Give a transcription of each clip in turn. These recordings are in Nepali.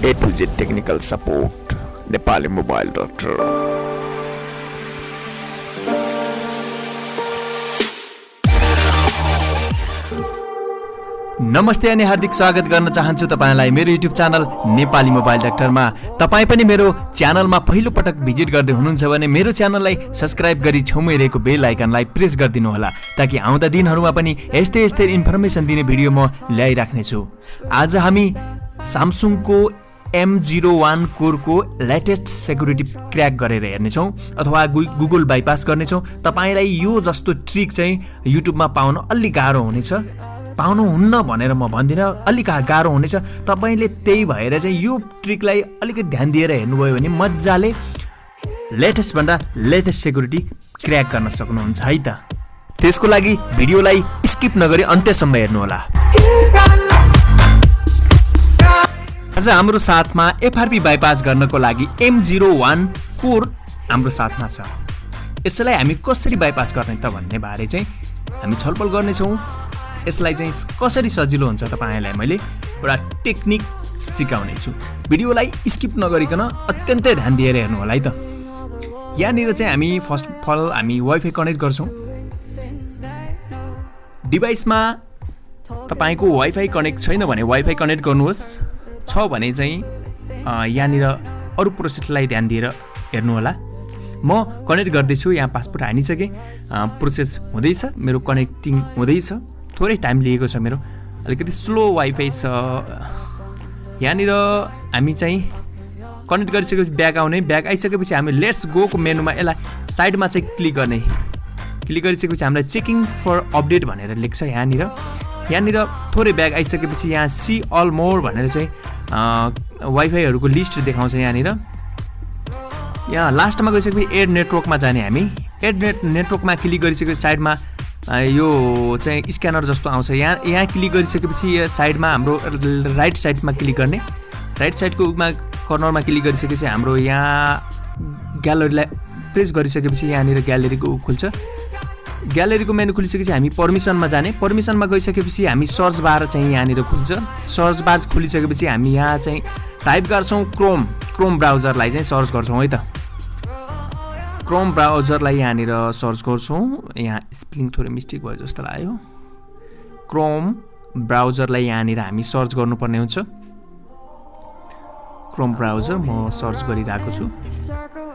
A to Z technical support, Nepali Mobile Doctor. नमस्ते अनि हार्दिक स्वागत गर्न चाहन्छु तपाईलाई मेरो युट्युब च्यानल नेपाली मोबाइल डाक्टरमा। तपाई पनि मेरो च्यानलमा पहिलो पटक भिजिट गर्दै हुनुहुन्छ भने मेरो च्यानललाई सब्स्क्राइब गरी छेउमै रहेको बेल आइकनलाई प्रेस गरिदिनु होला ताकि आउँदा दिनहरुमा पनि यस्तै इन्फर्मेसन दिने भिडियो म ल्याइराख्ने छु। आज हामी स्यामसङको M01 कोरको लेटेस्ट सेक्युरिटी क्र्याक गरेर हेर्नेछौँ अथवा गुगल बाइपास गर्नेछौँ। तपाईलाई यो जस्तो ट्रिक चाहिँ युट्युबमा पाउन अलि गाह्रो हुनेछ, पाउनुहुन्न भनेर म भन्दिनँ, अलिक गाह्रो हुनेछ। तपाईले त्यही भएर चाहिँ यो ट्रिकलाई अलिकति ध्यान दिएर हेर्नुभयो भने मजाले लेटेस्ट भन्दा लेटेस्ट सेक्युरिटी क्र्याक गर्न सक्नुहुन्छ है त। त्यसको लागि भिडियोलाई स्किप नगरी अन्त्यसम्म हेर्नु होला। आज हाम्रो साथमा FRP बाइपास गर्नको लागि M01 कोर हाम्रो साथमा छ। यसलाई हामी कसरी बाइपास गर्ने त भन्ने बारे चाहिँ हामी छलफल गर्नेछौँ। यसलाई चाहिँ कसरी सजिलो हुन्छ तपाईलाई मैले एउटा टेक्निक सिकाउने छु। भिडियोलाई स्किप नगरिकन अत्यन्तै ध्यान दिएर हेर्नु होला है त। यहाँनिर चाहिँ हामी फर्स्ट अफ अल हामी वाइफाई कनेक्ट गर्छौँ। डिभाइसमा तपाईको वाइफाई कनेक्ट छैन भने वाइफाई कनेक्ट गर्नुहोस्, छ भने चाहिँ यहाँनिर अरू प्रोसेसलाई ध्यान दिएर हेर्नु होला। म कनेक्ट गर्दैछु, यहाँ पासपोर्ट हानिसकेँ, प्रोसेस हुँदैछ, मेरो कनेक्टिङ हुँदैछ, थोरै टाइम लिएको छ, मेरो अलिकति स्लो वाइफाई छ। यहाँनिर हामी चाहिँ कनेक्ट गरिसकेपछि ब्याक आउने, ब्याक आइसकेपछि हामी लेट्स गोको मेनुमा यसलाई साइडमा चाहिँ क्लिक गर्ने। क्लिक गरिसकेपछि हामीलाई चेकिङ फर अपडेट भनेर लेख्छ यहाँनिर थोरै ब्याक आइसकेपछि यहाँ सी अल मोर भनेर चाहिँ वाइफाईहरूको लिस्ट देखाउँछ। यहाँ लास्टमा गइसकेपछि एड नेटवर्कमा जाने, हामी एड नेटवर्कमा क्लिक गरिसकेपछि साइडमा यो चाहिँ स्क्यानर जस्तो आउँछ। यहाँ क्लिक गरिसकेपछि साइडमा हाम्रो राइट साइडमा क्लिक गर्ने, राइट साइडको कर्नरमा क्लिक गरिसकेपछि हाम्रो यहाँ ग्यालरीलाई प्रेस गरिसकेपछि यहाँनिर ग्यालेरीको खुल्छ। ग्यालेरीको मेनु खुलिसकेपछि हामी पर्मिसनमा जाने, पर्मिसनमा गइसकेपछि हामी सर्च बार चाहिँ यहाँनिर खुल्छ। सर्च बार खुलिसकेपछि हामी यहाँ चाहिँ टाइप गर्छौँ क्रोम ब्राउजरलाई चाहिँ सर्च गर्छौँ है त। क्रोम ब्राउजरलाई यहाँनिर सर्च गर्छौँ। यहाँ स्पेलिङ थोरै मिस्टेक भयो जस्तो लाग्यो। क्रोम ब्राउजरलाई यहाँनिर हामी सर्च गर्नुपर्ने हुन्छ। क्रोम ब्राउजर म सर्च गरिरहेको छु।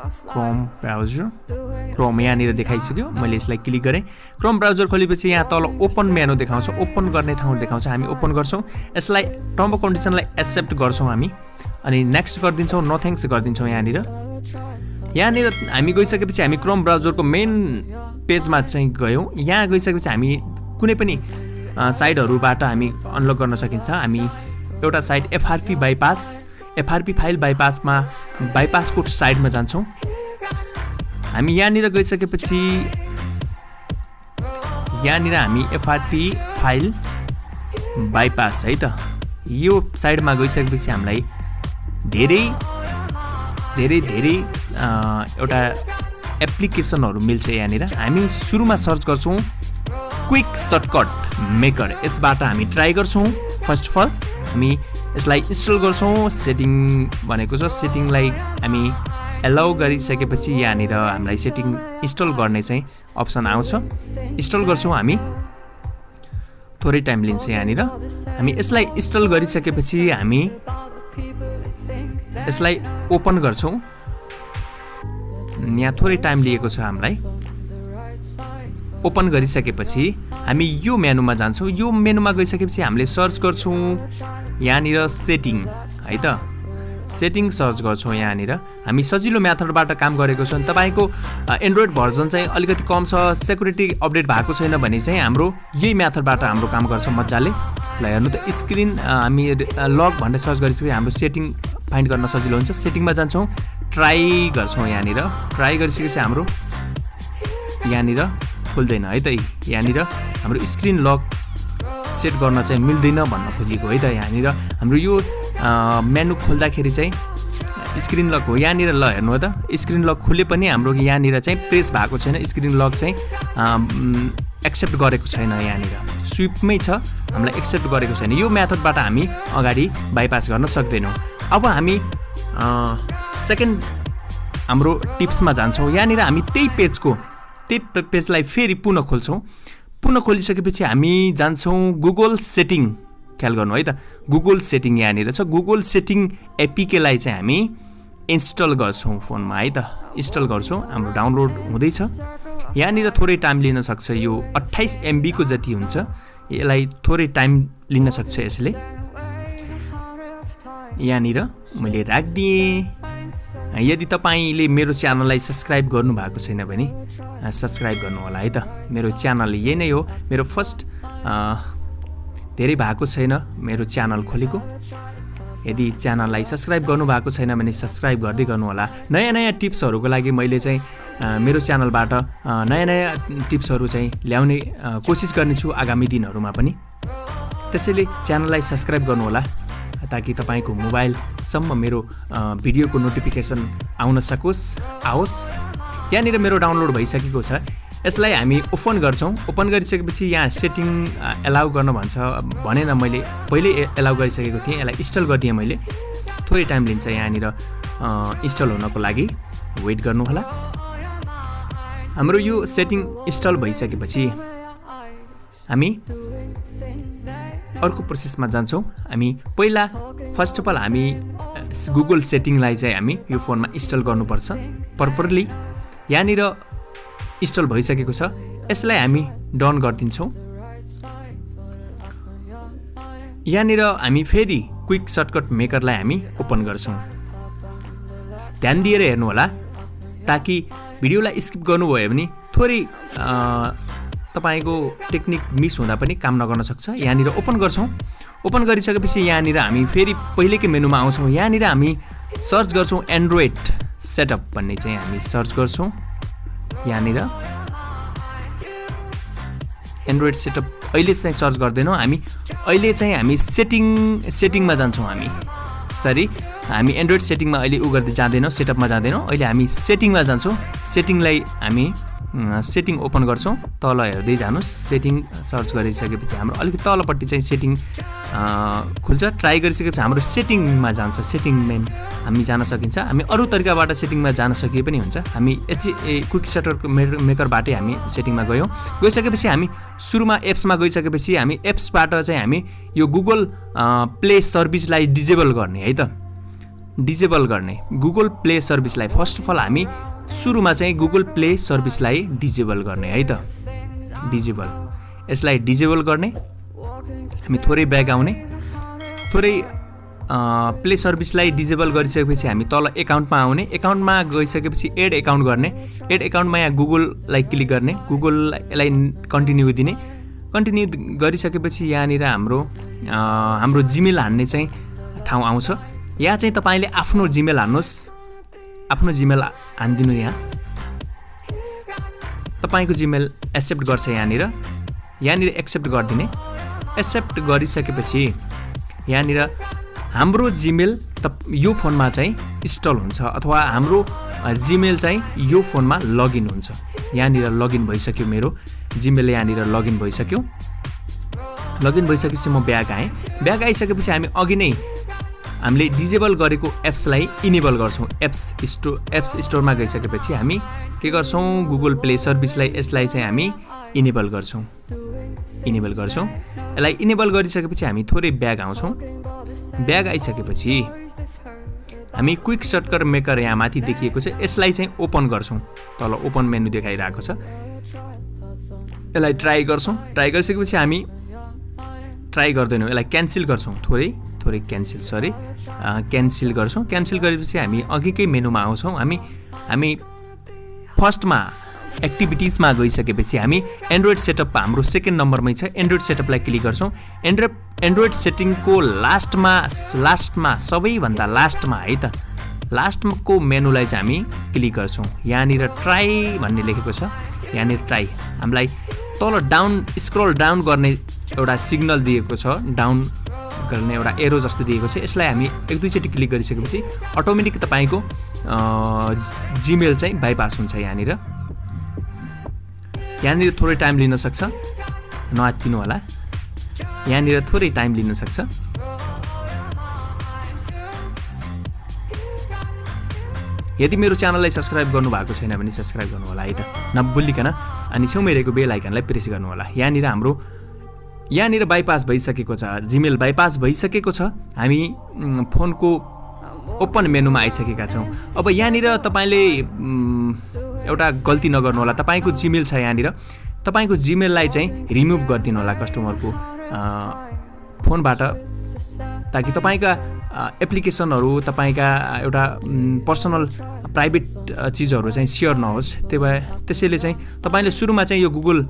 क्रोम ब्राउजर, क्रोम यहाँनिर देखाइसक्यो, मैले यसलाई क्लिक गरेँ। क्रोम ब्राउजर खोलेपछि यहाँ तल ओपन मेनु देखाउँछ, ओपन गर्ने ठाउँ देखाउँछ, हामी ओपन गर्छौँ। यसलाई टर्म अफ कन्डिसनलाई एक्सेप्ट गर्छौँ हामी, अनि नेक्स्ट गरिदिन्छौँ, नो थ्याङ्क्स गरिदिन्छौँ। यहाँनिर हामी गइसकेपछि हामी क्रोम ब्राउजरको मेन पेजमा चाहिँ गयौँ। यहाँ गइसकेपछि हामी कुनै पनि साइटहरूबाट हामी अनलक गर्न सकिन्छ। हामी एउटा site FRP bypass, FRP file बाइपासमा बाइपासको साइडमा जान्छौँ। हामी यहाँनिर गइसकेपछि यहाँनिर हामी FRP फाइल बाइपास है त, यो साइडमा गइसकेपछि हामीलाई धेरै एउटा एप्लिकेसनहरू मिल्छ। यहाँनिर हामी सुरुमा सर्च गर्छौँ क्विक सर्टकट मेकर, यसबाट हामी ट्राई गर्छौँ। फर्स्ट अफ अल हामी यसलाई इन्स्टल गर्छौँ। सेटिङ भनेको छ, सेटिङलाई हामी एलाउ गरिसकेपछि यहाँनिर हामीलाई सेटिङ इन्स्टल गर्ने चाहिँ अप्सन आउँछ। इन्स्टल गर्छौँ हामी, थोरै टाइम लिन्छ। यहाँनिर हामी यसलाई इन्स्टल गरिसकेपछि हामी यसलाई ओपन गर्छौँ। यहाँ थोरै टाइम लिएको छ हामीलाई। ओपन गरिसकेपछि हामी यो मेनुमा जान्छौँ। यो मेनुमा गइसकेपछि हामीले सर्च गर्छौँ यहाँनिर सेटिङ है त, सेटिङ सर्च गर्छौँ। यहाँनिर हामी सजिलो मेथडबाट काम गरेको छौँ। तपाईँको एन्ड्रोइड भर्जन चाहिँ अलिकति कम छ, सेक्युरिटी अपडेट भएको छैन भने चाहिँ हाम्रो यही मेथडबाट हाम्रो काम गर्छ मजाले। ल हेर्नु त, स्क्रिन हामी लग भनेर सर्च गरिसकेपछि हाम्रो सेटिङ फाइन्ड गर्न सजिलो हुन्छ। सेटिङमा जान्छौँ, ट्राई गर्छौँ। यहाँनिर ट्राई गरिसकेपछि हाम्रो यहाँनिर खुल्दैन है त। यहाँनिर हाम्रो स्क्रिन लक सेट गर्न चाहिँ मिल्दैन भन्न खोजेको है त। यहाँनिर हाम्रो यो मेनु खोल्दाखेरि चाहिँ स्क्रिन लक हो। यहाँनिर ल हेर्नु त, स्क्रिन लक खुले पनि हाम्रो यहाँनिर चाहिँ प्रेस भएको छैन, स्क्रिन लक चाहिँ एक्सेप्ट गरेको छैन। यहाँनिर स्विपमै छ, हामीलाई एक्सेप्ट गरेको छैन। यो मेथडबाट हामी अगाडि बाइपास गर्न सक्दैनौँ। अब हामी सेकेन्ड हाम्रो टिप्समा जान्छौँ। यहाँनिर हामी त्यही पेजलाई फेरि पुनः खोल्छौँ। पुनः खोलिसकेपछि हामी जान्छौँ गुगल सेटिङ। ख्याल गर्नु है त, गुगल सेटिङ यहाँनिर छ। गुगल सेटिङ एपिकेलाई चाहिँ हामी इन्स्टल गर्छौँ फोनमा है त, इन्स्टल गर्छौँ। हाम्रो डाउनलोड हुँदैछ। यहाँनिर थोरै टाइम लिन सक्छ, यो 28 MB को जति हुन्छ। यसलाई थोरै टाइम लिन सक्छ यसले। यहाँनिर मैले राखिदिएँ। यदि तपाईँले मेरो च्यानललाई सब्सक्राइब गर्नुभएको छैन भने सब्सक्राइब गर्नु होला है त। मेरो च्यानल यही नै हो, मेरो फर्स्ट धेरै भएको छैन मेरो च्यानल खोलेको। यदि च्यानललाई सब्सक्राइब गर्नुभएको छैन भने सब्सक्राइब गर्दै गर्नु होला। नयाँ नयाँ टिप्सहरूको लागि मैले चाहिँ मेरो च्यानलबाट नयाँ नयाँ टिप्सहरू चाहिँ ल्याउने कोसिस गर्नेछु आगामी दिनहरूमा पनि। त्यसैले च्यानललाई सब्सक्राइब गर्नु होला ताकि तपाईँको मोबाइलसम्म मेरो भिडियोको नोटिफिकेसन आउन आओस्। यहाँनिर मेरो डाउनलोड भइसकेको छ। यसलाई हामी ओपन गर्छौँ। ओपन गरिसकेपछि यहाँ सेटिङ एलाउ गर्न भन्छ भनेन, मैले पहिले एलाउ गरिसकेको थिएँ। यसलाई इन्स्टल गरिदिएँ मैले। थोरै टाइम लिन्छ यहाँनिर इन्स्टल हुनको लागि, वेट गर्नु होला। हाम्रो यो सेटिङ इन्स्टल भइसकेपछि हामी अर्को प्रोसेसमा जान्छौँ। हामी पहिला फर्स्ट अफ अल हामी गुगल सेटिङलाई चाहिँ हामी यो फोनमा इन्स्टल गर्नुपर्छ प्रपरली। यहाँनिर इन्स्टल भइसकेको छ। यसलाई हामी डन गरिदिन्छौँ। यहाँनिर हामी फेरि क्विक सर्टकट मेकरलाई हामी ओपन गर्छौँ। ध्यान दिएर हेर्नु होला ताकि भिडियोलाई स्किप गर्नुभयो भने थोरै तपाईँको टेक्निक मिस हुँदा पनि काम नगर्न सक्छ। यहाँनिर ओपन गर्छौँ। ओपन गरिसकेपछि यहाँनिर हामी फेरि पहिलेकै मेनुमा आउँछौँ। यहाँनिर हामी सर्च गर्छौँ एन्ड्रोइड सेटअप भन्ने चाहिँ हामी सर्च गर्छौँ। यहाँनिर एन्ड्रोइड सेटअप अहिले चाहिँ सर्च गर्दैनौँ हामी। अहिले चाहिँ हामी सेटिङमा जान्छौँ। हामी एन्ड्रोइड सेटिङमा अहिले गर्दै जाँदैनौँ, सेटअपमा जाँदैनौँ। अहिले हामी सेटिङमा जान्छौँ। सेटिङलाई हामी सेटिङ ओपन गर्छौँ। तल हेर्दै जानुहोस्। सेटिङ सर्च गरिसकेपछि हाम्रो अलिकति तलपट्टि चाहिँ सेटिङ खुल्छ। ट्राई गरिसकेपछि हाम्रो सेटिङमा जान्छ। सेटिङमा हामी जान सकिन्छ। हामी अरू तरिकाबाट सेटिङमा जान सकिए पनि हुन्छ। हामी यति क्विक सर्टकट मेकरबाटै हामी सेटिङमा गइसकेपछि हामी सुरुमा एप्समा गइसकेपछि हामी एप्सबाट चाहिँ हामी यो गुगल प्ले सर्भिसलाई डिजेबल गर्ने है त। डिजेबल गर्ने गुगल प्ले सर्भिसलाई फर्स्ट अफ अल हामी सुरुमा चाहिँ गुगल प्ले सर्भिसलाई डिजेबल गर्ने है त। डिजेबल, यसलाई डिजेबल गर्ने। हामी थोरै ब्याक आउने। थोरै प्ले सर्भिसलाई डिजेबल गरिसकेपछि हामी तल एकाउन्टमा आउने। एकाउन्टमा गइसकेपछि एड एकाउन्ट गर्ने। एड एकाउन्टमा यहाँ गुगललाई क्लिक गर्ने। गुगललाई कन्टिन्यू दिने। कन्टिन्यू गरिसकेपछि यहाँनिर हाम्रो जिमेल हान्ने चाहिँ ठाउँ आउँछ। यहाँ चाहिँ तपाईँले आफ्नो जिमेल हान्नुहोस्। आफ्नो जिमेल हानिदिनु। यहाँ तपाईँको जिमेल एक्सेप्ट गर्छ। यहाँनिर एक्सेप्ट गरिदिने। एक्सेप्ट गरिसकेपछि यहाँनिर हाम्रो जिमेल यो फोनमा चाहिँ इन्स्टल हुन्छ अथवा हाम्रो जिमेल चाहिँ यो फोनमा लगइन हुन्छ। यहाँनिर लगइन भइसक्यो। मेरो जिमेल यहाँनिर लगइन भइसक्यो। लगइन भइसकेपछि म ब्याक आएँ। ब्याक आइसकेपछि हामी अघि नै हामीले डिजेबल गरेको एप्सलाई इनेबल गर्छौँ। एप्स स्टोरमा गइसकेपछि हामी के गर्छौँ, गुगल प्ले सर्भिसलाई यसलाई चाहिँ हामी इनेबल गर्छौँ। यसलाई इनेबल गरिसकेपछि हामी थोरै ब्याक आउँछौँ। ब्याक आइसकेपछि हामी क्विक सर्टकट मेकर यहाँ माथि देखिएको छ, यसलाई चाहिँ ओपन गर्छौँ। तल ओपन मेनु देखाइरहेको छ। यसलाई ट्राई गर्छौँ। ट्राई गरिसकेपछि हामी ट्राई गर्दैनौँ, यसलाई क्यान्सल गर्छौँ। थोरै क्यान्सल गर्छौँ। क्यान्सल गरेपछि हामी अघिकै मेनुमा आउँछौँ। हामी फर्स्टमा एक्टिभिटिजमा गइसकेपछि हामी एन्ड्रोइड सेटअप हाम्रो सेकेन्ड नम्बरमै छ। एन्ड्रोइड सेटअपलाई क्लिक गर्छौँ। एन्ड्रोइड सेटिङको लास्टमा सबैभन्दा लास्टमा है त, लास्टको मेनुलाई चाहिँ हामी क्लिक गर्छौँ। यहाँनिर ट्राई भन्ने लेखेको छ। यहाँनिर ट्राई हामीलाई तल डाउन स्क्रल डाउन गर्ने एउटा सिग्नल दिएको छ, डाउन गर्ने एउटा एरो जस्तो दिएको छ। यसलाई हामी एक दुईचोटि क्लिक गरिसकेपछि अटोमेटिक तपाईँको जिमेल चाहिँ बाइपास हुन्छ। यहाँनिर थोरै टाइम लिन सक्छ, नआत्तिनु होला। यहाँनिर थोरै टाइम लिन सक्छ। यदि मेरो च्यानललाई सब्स्क्राइब गर्नुभएको छैन भने सब्स्क्राइब गर्नु होला है त नभुलिकन। अनि छेउमा रहेको बेल आइकनलाई प्रेस गर्नु होला। यहाँनिर बाइपास भइसकेको छ, जिमेल बाइपास भइसकेको छ। हामी फोनको ओपन मेनुमा आइसकेका छौँ। अब यहाँनिर तपाईँले एउटा गल्ती नगर्नु होला। तपाईँको जिमेल छ यहाँनिर, तपाईँको जिमेललाई चाहिँ रिमुभ गरिदिनु होला कस्टमरको फोनबाट, ताकि तपाईँका एप्लिकेसनहरू, तपाईँका एउटा पर्सनल प्राइभेट चिजहरू चाहिँ सेयर नहोस्। त्यसैले चाहिँ तपाईँले सुरुमा चाहिँ यो गुगल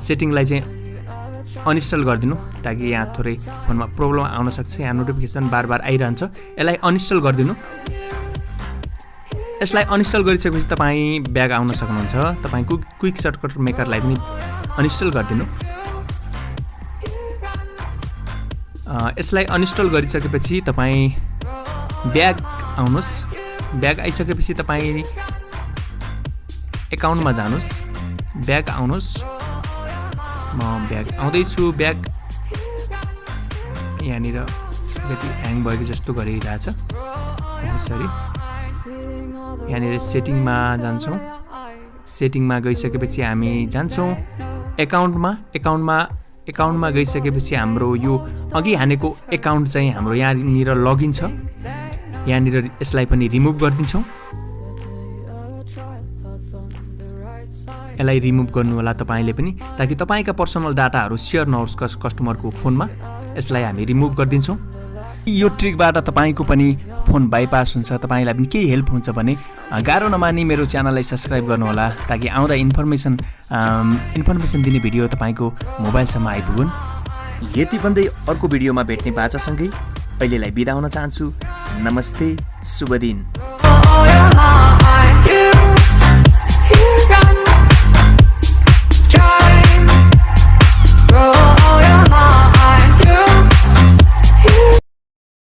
सेटिङलाई चाहिँ अनइन्स्टल गरिदिनु, ताकि यहाँ थोरै फोनमा प्रब्लम आउन सक्छ। यहाँ नोटिफिकेसन बार आइरहन्छ, यसलाई अनइन्स्टल गरिदिनु। यसलाई अनइन्स्टल गरिसकेपछि तपाईँ ब्याक आउन सक्नुहुन्छ। तपाईँको क्विक सर्टकट मेकरलाई पनि अनइन्स्टल गरिदिनु। यसलाई अनइन्स्टल गरिसकेपछि तपाईँ ब्याक आउनुहोस्। ब्याक आइसकेपछि तपाईँ एकाउन्टमा जानुहोस्, ब्याक आउनुहोस्। म ब्याक आउँदैछु। ब्याक यहाँनिर अलिकति ह्याङ भएको जस्तो गरिरहेछ। सरी, यहाँनिर सेटिङमा जान्छौँ। सेटिङमा गइसकेपछि हामी जान्छौँ एकाउन्टमा गइसकेपछि हाम्रो यो अघि हानेको एकाउन्ट चाहिँ हाम्रो यहाँनिर लगइन छ। यहाँनिर यसलाई पनि रिमुभ गरिदिन्छौँ। यसलाई रिमुभ गर्नु होला तपाईँले पनि, ताकि तपाईँका पर्सनल डाटाहरू सेयर नहोस् कस्टमरको फोनमा। यसलाई हामी रिमुभ गरिदिन्छौँ। यो ट्रिकबाट तपाईँको पनि फोन बाइपास हुन्छ। तपाईँलाई पनि केही हेल्प हुन्छ भने गाह्रो नमानी मेरो च्यानललाई सब्स्क्राइब गर्नुहोला, ताकि आउँदा इन्फर्मेसन दिने भिडियो तपाईँको मोबाइलसम्म आइपुगुन्। यति भन्दै अर्को भिडियोमा भेट्ने बाचासँगै अहिलेलाई बिदा हुन चाहन्छु। नमस्ते, शुभ दिन।